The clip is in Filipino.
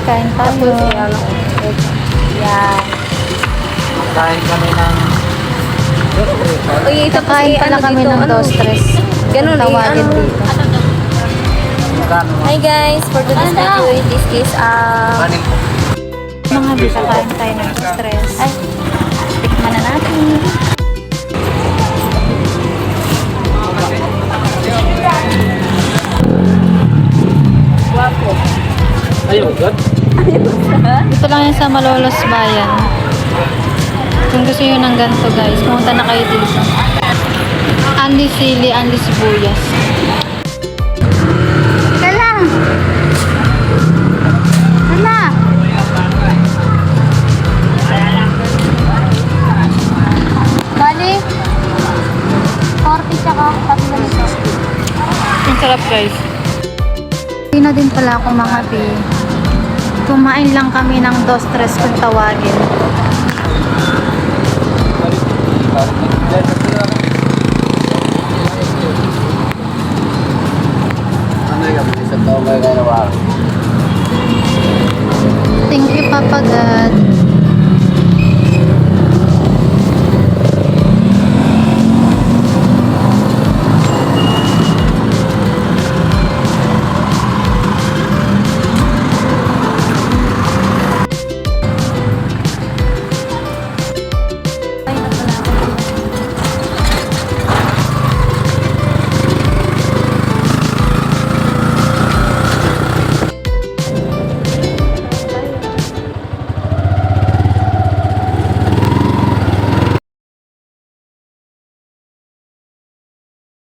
kain tayo. Tapos, yan. Kain kami ng Uy, tapos Kakain pala kami ng dos-tres. Ganun, Tawagin dito. magkano mga Hi guys, for today's video, in this case, kanin po. Mga bisa kain tayo ng dos-tres. Ay, tikman na natin. Ayaw, God. Dito lang yan sa Malolos Bayan. Kung gusto nyo ng ganito guys, pumunta na kayo dito. Andy Sili, Andy Sibuyas. Kala! Kala! Bali, 40 tsaka 360. Ang sarap guys. Hindi na din pala ako mga pi. Kumain lang kami ng dos-tres kung tawagin. Ano yung isang taong kayo kayo na Thank you, Papa God.